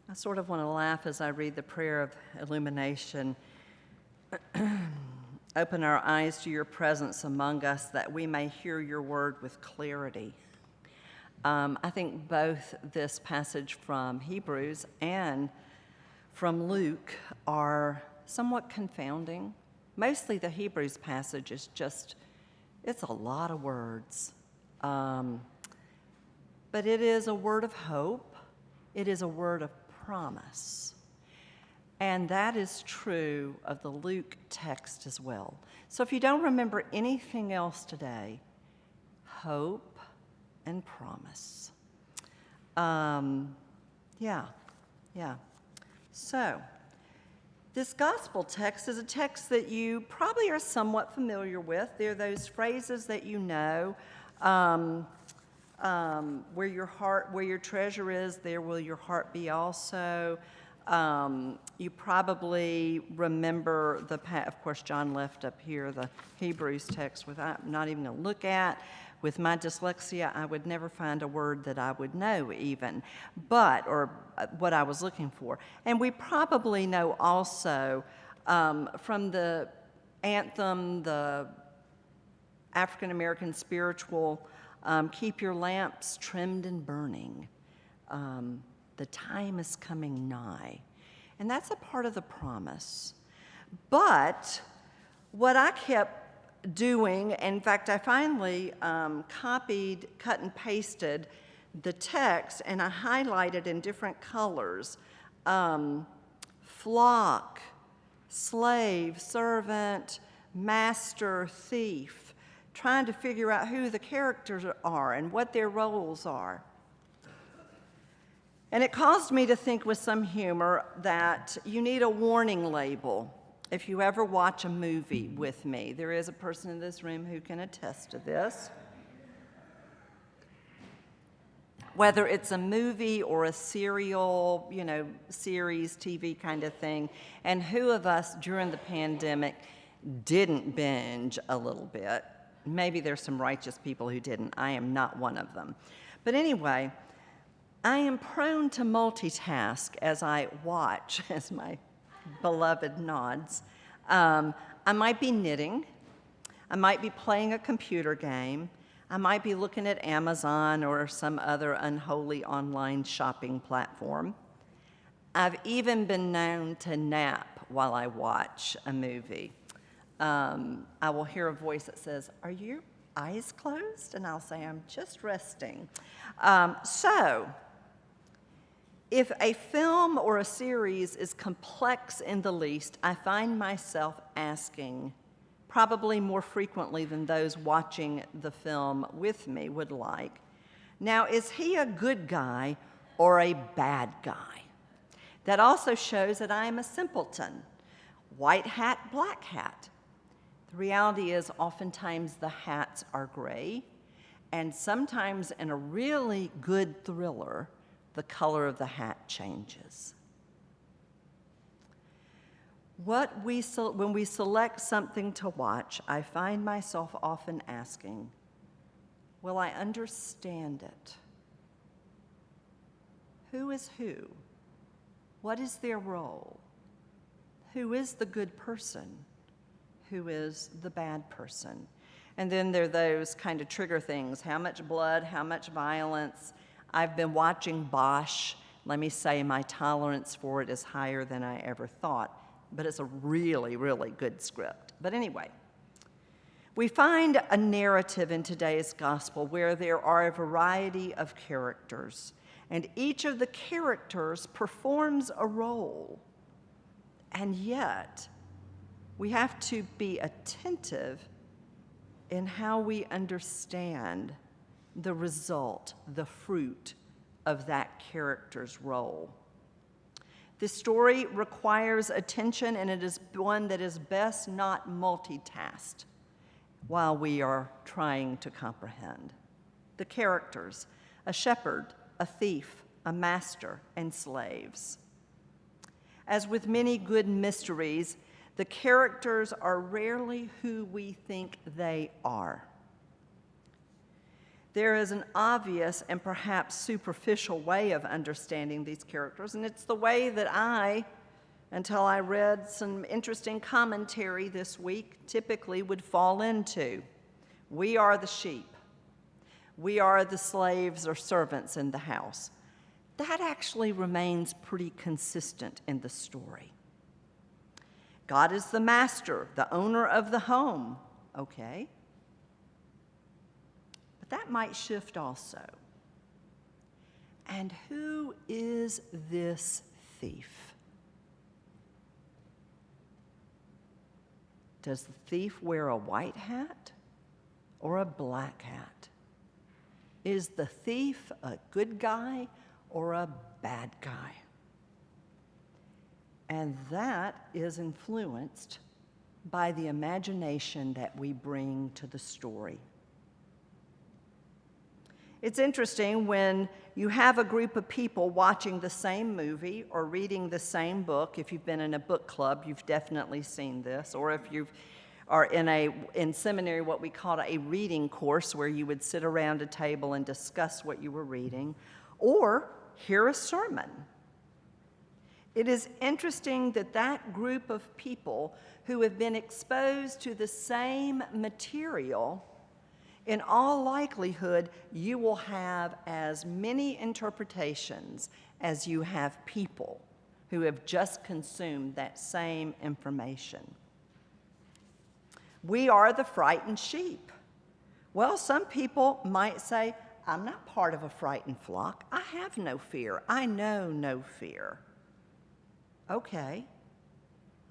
I sort of want to laugh as I read the prayer of illumination. Open our eyes to your presence among us that we may hear your word with clarity. I think both this passage from Hebrews and from Luke are somewhat confounding. Mostly the Hebrews passage is just, it's a lot of words. But it is a word of hope. It is a word of promise. And that is true of the Luke text as well. So if you don't remember anything else today, hope and promise. Yeah. So this gospel text is a text that you probably are somewhat familiar with. There are those phrases that you know. Where your treasure is, there will your heart be also. You probably remember of course, John left up here the Hebrews text, which I'm not even going to look at. With my dyslexia, I would never find a word that I would know even, or what I was looking for. And we probably know also from the anthem, the African American spiritual, keep your lamps trimmed and burning. The time is coming nigh. And that's a part of the promise. But what I kept doing, in fact, I finally copied, cut and pasted the text, and I highlighted in different colors. Flock, slave, servant, master, thief, trying to figure out who the characters are and what their roles are. And it caused me to think with some humor that you need a warning label if you ever watch a movie with me. There is a person in this room who can attest to this. Whether it's a movie or a serial, series, TV kind of thing, and who of us during the pandemic didn't binge a little bit? Maybe there's some righteous people who didn't. I am not one of them. But anyway, I am prone to multitask as I watch, as my beloved nods. I might be knitting. I might be playing a computer game. I might be looking at Amazon or some other unholy online shopping platform. I've even been known to nap while I watch a movie. I will hear a voice that says, "Are your eyes closed?" And I'll say, "I'm just resting." So, if a film or a series is complex in the least, I find myself asking, probably more frequently than those watching the film with me would like, now, is he a good guy or a bad guy? That also shows that I am a simpleton. White hat, black hat. The reality is oftentimes the hats are gray, and sometimes in a really good thriller, the color of the hat changes. When we select something to watch, I find myself often asking, will I understand it? Who is who? What is their role? Who is the good person? Who is the bad person? And then there are those kind of trigger things. How much blood, how much violence? I've been watching Bosch. Let me say my tolerance for it is higher than I ever thought, but it's a really, really good script. But anyway, we find a narrative in today's gospel where there are a variety of characters, and each of the characters performs a role. And yet, we have to be attentive in how we understand the result, the fruit of that character's role. This story requires attention, and it is one that is best not multitasked while we are trying to comprehend. The characters: a shepherd, a thief, a master, and slaves. As with many good mysteries, the characters are rarely who we think they are. There is an obvious and perhaps superficial way of understanding these characters, and it's the way that I, until I read some interesting commentary this week, typically would fall into. We are the sheep. We are the slaves or servants in the house. That actually remains pretty consistent in the story. God is the master, the owner of the home. Okay. But that might shift also. And who is this thief? Does the thief wear a white hat or a black hat? Is the thief a good guy or a bad guy? And that is influenced by the imagination that we bring to the story. It's interesting when you have a group of people watching the same movie or reading the same book. If you've been in a book club, you've definitely seen this. Or if you are in seminary, what we call a reading course, where you would sit around a table and discuss what you were reading, or hear a sermon. It is interesting that that group of people who have been exposed to the same material, in all likelihood, you will have as many interpretations as you have people who have just consumed that same information. We are the frightened sheep. Well, some people might say, I'm not part of a frightened flock. I have no fear. I know no fear. Okay,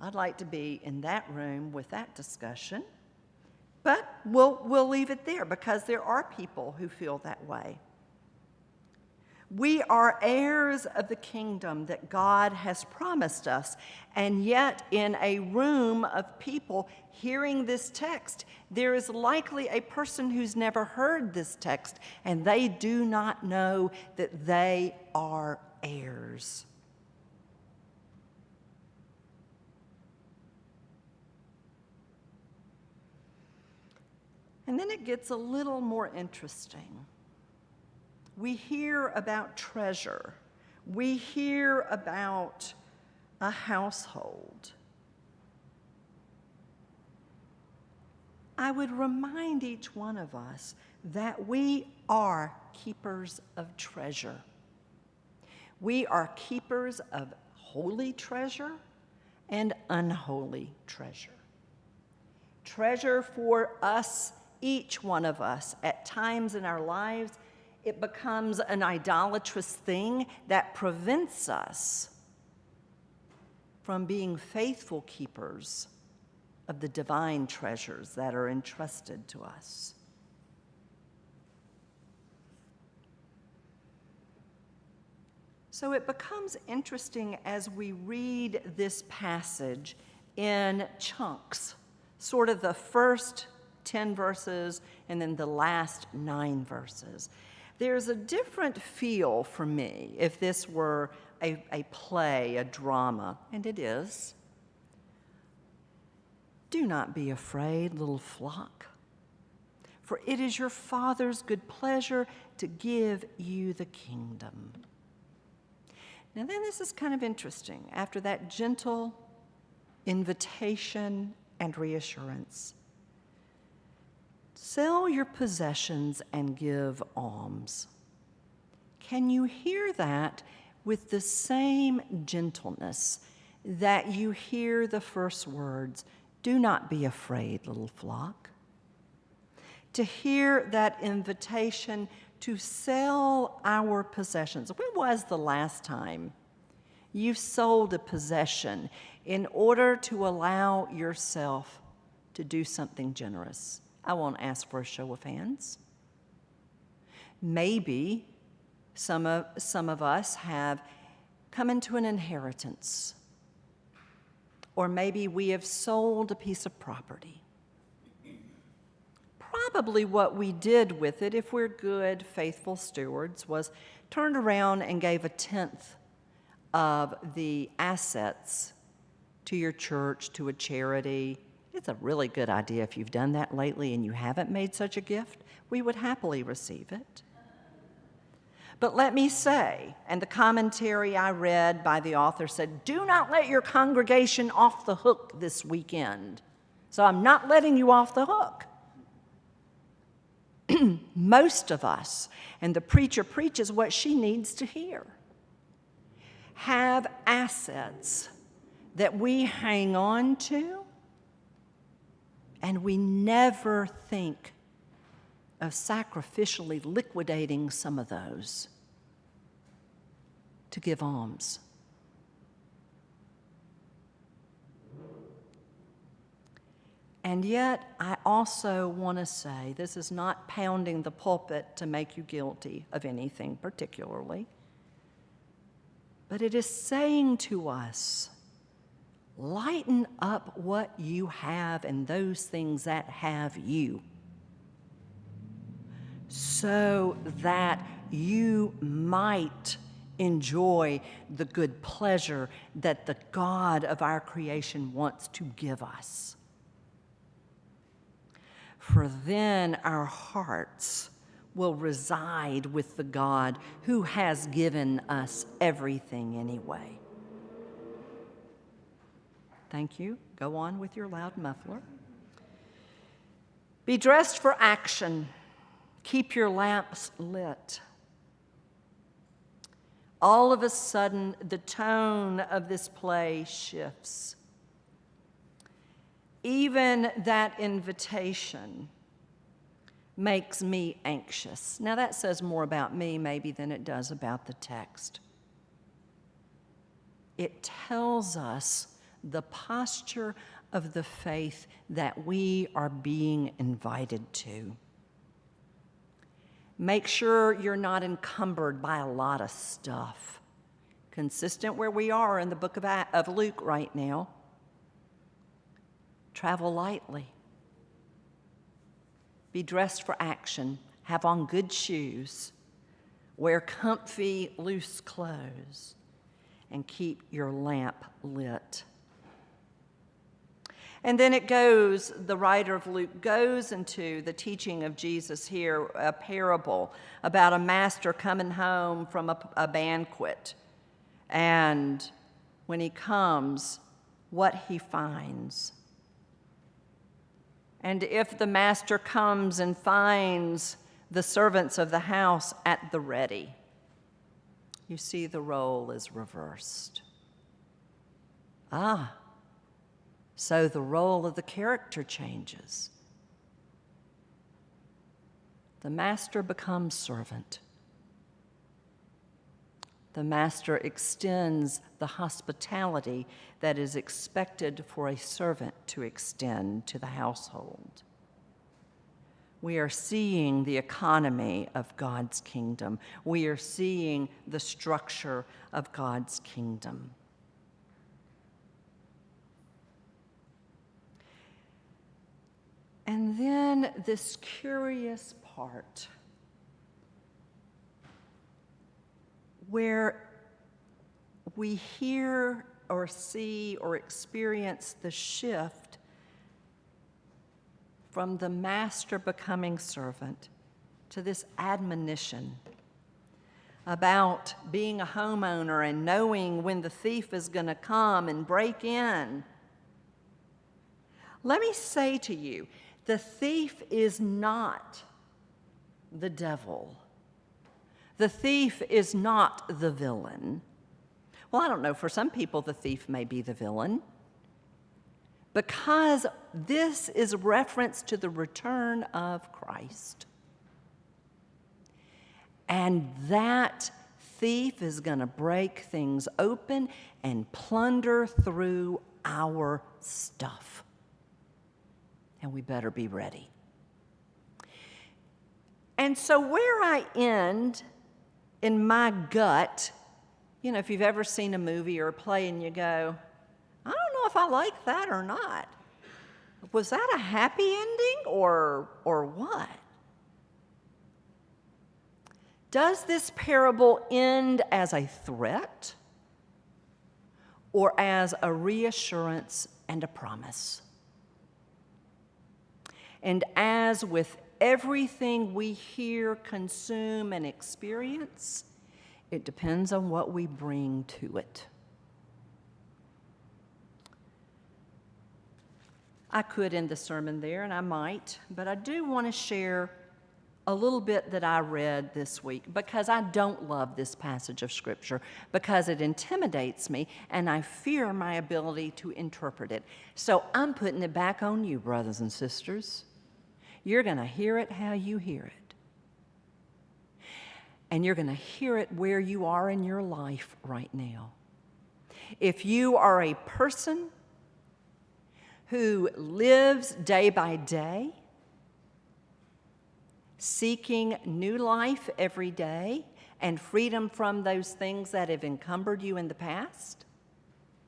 I'd like to be in that room with that discussion, but we'll leave it there because there are people who feel that way. We are heirs of the kingdom that God has promised us, and yet in a room of people hearing this text, there is likely a person who's never heard this text, and they do not know that they are heirs. And then it gets a little more interesting. We hear about treasure. We hear about a household. I would remind each one of us that we are keepers of treasure. We are keepers of holy treasure and unholy treasure. Treasure for us, each one of us, at times in our lives, it becomes an idolatrous thing that prevents us from being faithful keepers of the divine treasures that are entrusted to us. So it becomes interesting as we read this passage in chunks, sort of the first 10 verses and then the last 9 verses. There's a different feel for me if this were a play, a drama, and it is. Do not be afraid, little flock, for it is your Father's good pleasure to give you the kingdom. Now then, this is kind of interesting. After that gentle invitation and reassurance, sell your possessions and give alms. Can you hear that with the same gentleness that you hear the first words, do not be afraid, little flock? To hear that invitation to sell our possessions. When was the last time you sold a possession in order to allow yourself to do something generous? I won't ask for a show of hands. Maybe some of us have come into an inheritance, or maybe we have sold a piece of property. Probably what we did with it, if we're good, faithful stewards, was turned around and gave a tenth of the assets to your church, to a charity. It's a really good idea if you've done that lately and you haven't made such a gift. we would happily receive it. But let me say, and the commentary I read by the author said, do not let your congregation off the hook this weekend. So I'm not letting you off the hook. Most of us, and the preacher preaches what she needs to hear, have assets that we hang on to, and we never think of sacrificially liquidating some of those to give alms. And yet, I also want to say, this is not pounding the pulpit to make you guilty of anything particularly, but it is saying to us, lighten up what you have and those things that have you, so that you might enjoy the good pleasure that the God of our creation wants to give us. For then our hearts will reside with the God who has given us everything anyway. Thank you. Go on with your loud muffler. Be dressed for action. Keep your lamps lit. All of a sudden, the tone of this play shifts. Even that invitation makes me anxious. Now, that says more about me, maybe, than it does about the text. It tells us the posture of the faith that we are being invited to. Make sure you're not encumbered by a lot of stuff, consistent where we are in the book of Luke right now. Travel lightly. Be dressed for action. Have on good shoes. Wear comfy, loose clothes. And keep your lamp lit. And then the writer of Luke goes into the teaching of Jesus here, a parable about a master coming home from a banquet. And when he comes, what he finds. And if the master comes and finds the servants of the house at the ready, you see the role is reversed. So the role of the character changes. The master becomes servant. The master extends the hospitality that is expected for a servant to extend to the household. We are seeing the economy of God's kingdom. We are seeing the structure of God's kingdom. And then this curious part where we hear or see or experience the shift from the master becoming servant to this admonition about being a homeowner and knowing when the thief is going to come and break in. Let me say to you, the thief is not the devil. The thief is not the villain. Well, I don't know, for some people the thief may be the villain, because this is reference to the return of Christ. And that thief is going to break things open and plunder through our stuff. And we better be ready. And so where I end in my gut, if you've ever seen a movie or a play and you go, I don't know if I like that or not. Was that a happy ending or what? Does this parable end as a threat or as a reassurance and a promise? And as with everything we hear, consume, and experience, it depends on what we bring to it. I could end the sermon there, and I might, but I do want to share a little bit that I read this week, because I don't love this passage of Scripture, because it intimidates me, and I fear my ability to interpret it. So I'm putting it back on you, brothers and sisters. You're going to hear it how you hear it. And you're going to hear it where you are in your life right now. If you are a person who lives day by day, seeking new life every day and freedom from those things that have encumbered you in the past,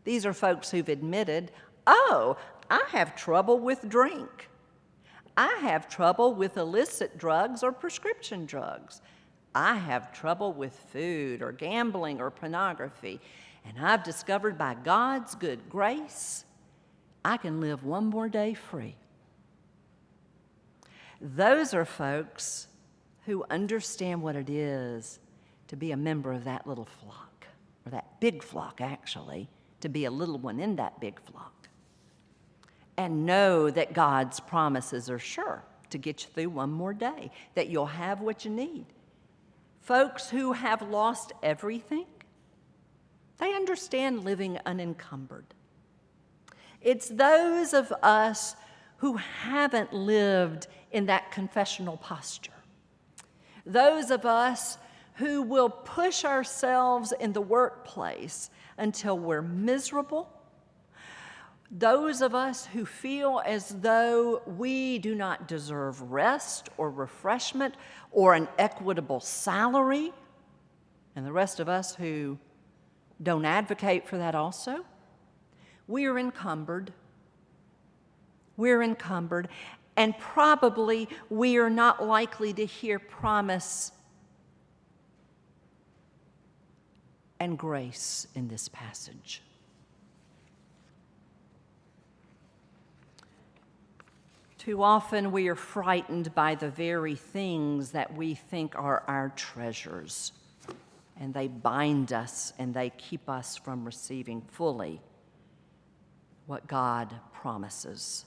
these are folks who've admitted, oh, I have trouble with drink. I have trouble with illicit drugs or prescription drugs. I have trouble with food or gambling or pornography. And I've discovered by God's good grace, I can live one more day free. Those are folks who understand what it is to be a member of that little flock, or that big flock, actually, to be a little one in that big flock, and know that God's promises are sure to get you through one more day, that you'll have what you need. Folks who have lost everything, they understand living unencumbered. It's those of us who haven't lived in that confessional posture. Those of us who will push ourselves in the workplace until we're miserable. Those of us who feel as though we do not deserve rest or refreshment or an equitable salary. And the rest of us who don't advocate for that also. We are encumbered. We're encumbered, and probably we are not likely to hear promise and grace in this passage. Too often we are frightened by the very things that we think are our treasures, and they bind us and they keep us from receiving fully what God promises.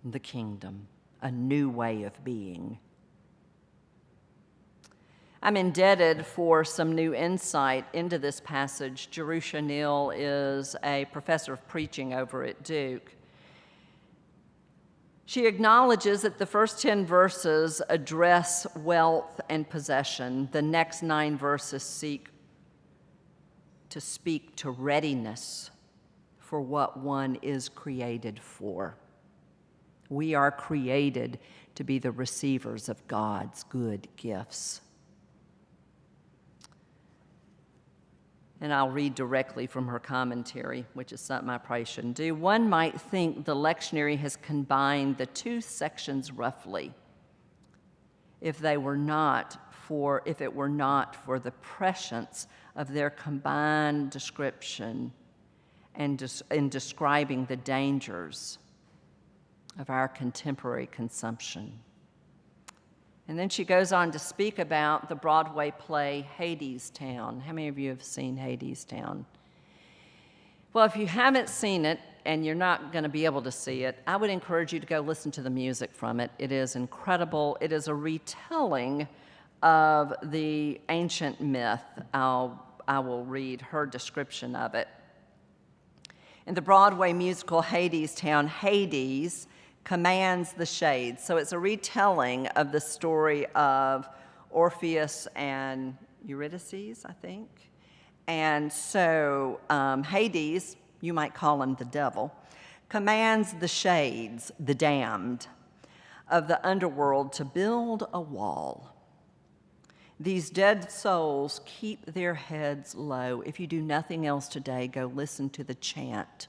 The kingdom, a new way of being. I'm indebted for some new insight into this passage. Jerusha Neal is a professor of preaching over at Duke. She acknowledges that the first 10 verses address wealth and possession. The next 9 verses seek to speak to readiness for what one is created for. We are created to be the receivers of God's good gifts. And I'll read directly from her commentary, which is something I probably shouldn't do. One might think the lectionary has combined the two sections roughly, if it were not for the prescience of their combined description and in describing the dangers of our contemporary consumption. And then she goes on to speak about the Broadway play Hadestown. How many of you have seen Hadestown? Well, if you haven't seen it and you're not going to be able to see it, I would encourage you to go listen to the music from it. It is incredible. It is a retelling of the ancient myth. I will read her description of it. In the Broadway musical Hadestown, Hades commands the shades. So it's a retelling of the story of Orpheus and Eurydice, I think. And so Hades, you might call him the devil, commands the shades, the damned, of the underworld to build a wall. These dead souls keep their heads low. If you do nothing else today, go listen to the chant.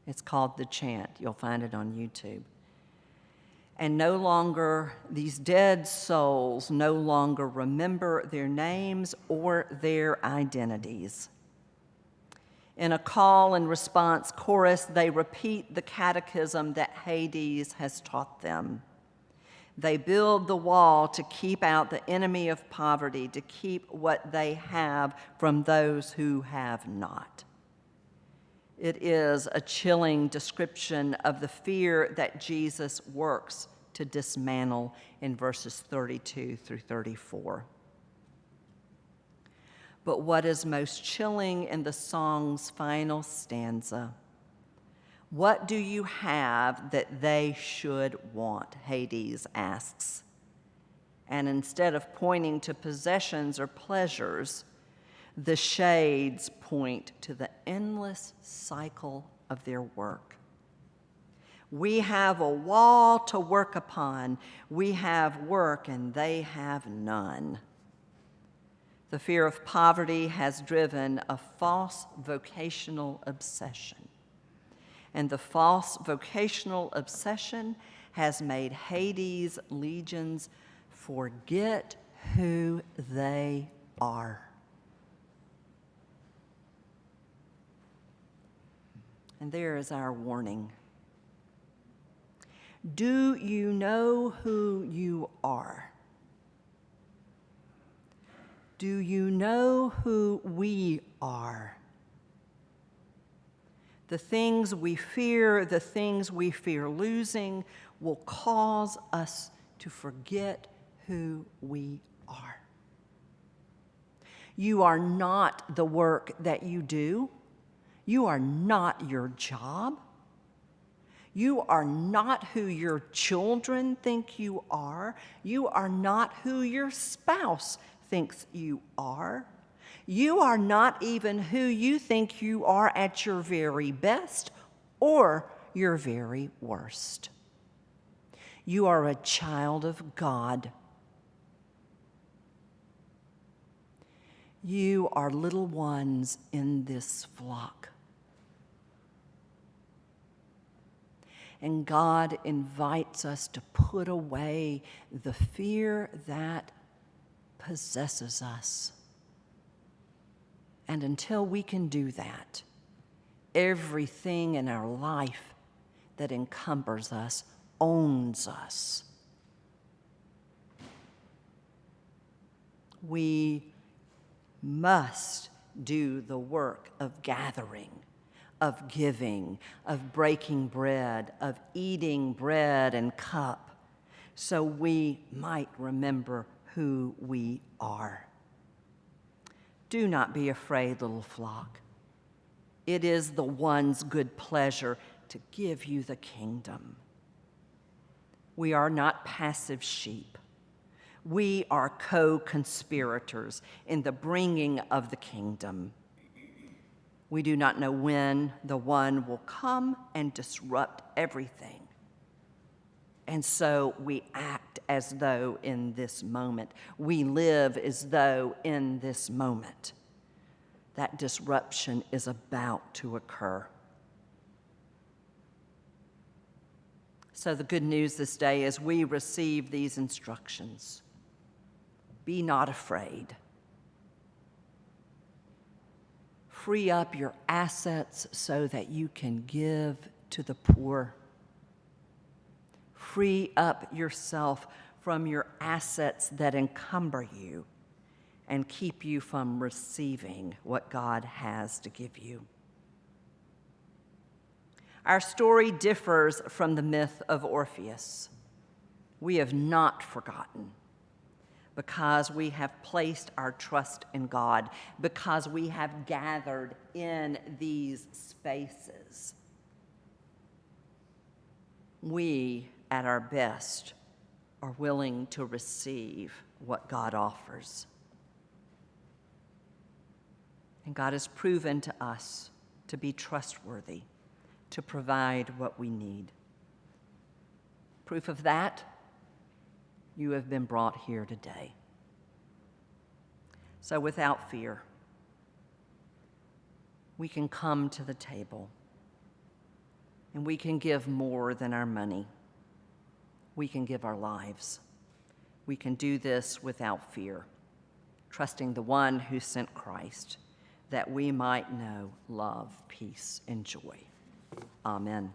It's called The Chant. You'll find it on YouTube. And these dead souls no longer remember their names or their identities. In a call and response chorus, they repeat the catechism that Hades has taught them. They build the wall to keep out the enemy of poverty, to keep what they have from those who have not. It is a chilling description of the fear that Jesus works to dismantle in verses 32 through 34. But what is most chilling in the song's final stanza? What do you have that they should want? Hades asks. And instead of pointing to possessions or pleasures, the shades point to the endless cycle of their work. We have a wall to work upon. We have work and they have none. The fear of poverty has driven a false vocational obsession. And the false vocational obsession has made Hades' legions forget who they are. And there is our warning. Do you know who you are? Do you know who we are? The things we fear losing, will cause us to forget who we are. You are not the work that you do. You are not your job. You are not who your children think you are. You are not who your spouse thinks you are. You are not even who you think you are at your very best or your very worst. You are a child of God. You are little ones in this flock. And God invites us to put away the fear that possesses us. And until we can do that, everything in our life that encumbers us owns us. We must do the work of gathering, of giving, of breaking bread, of eating bread and cup, so we might remember who we are. Do not be afraid, little flock. It is the one's good pleasure to give you the kingdom. We are not passive sheep. We are co-conspirators in the bringing of the kingdom. We do not know when the one will come and disrupt everything. And so we act as though in this moment, we live as though in this moment, that disruption is about to occur. So the good news this day is we receive these instructions. Be not afraid. Free up your assets so that you can give to the poor. Free up yourself from your assets that encumber you and keep you from receiving what God has to give you. Our story differs from the myth of Orpheus. We have not forgotten because we have placed our trust in God, because we have gathered in these spaces. We, at our best, are willing to receive what God offers. And God has proven to us to be trustworthy, to provide what we need. Proof of that, you have been brought here today. So without fear, we can come to the table and we can give more than our money. We can give our lives. We can do this without fear, trusting the one who sent Christ, that we might know love, peace, and joy. Amen.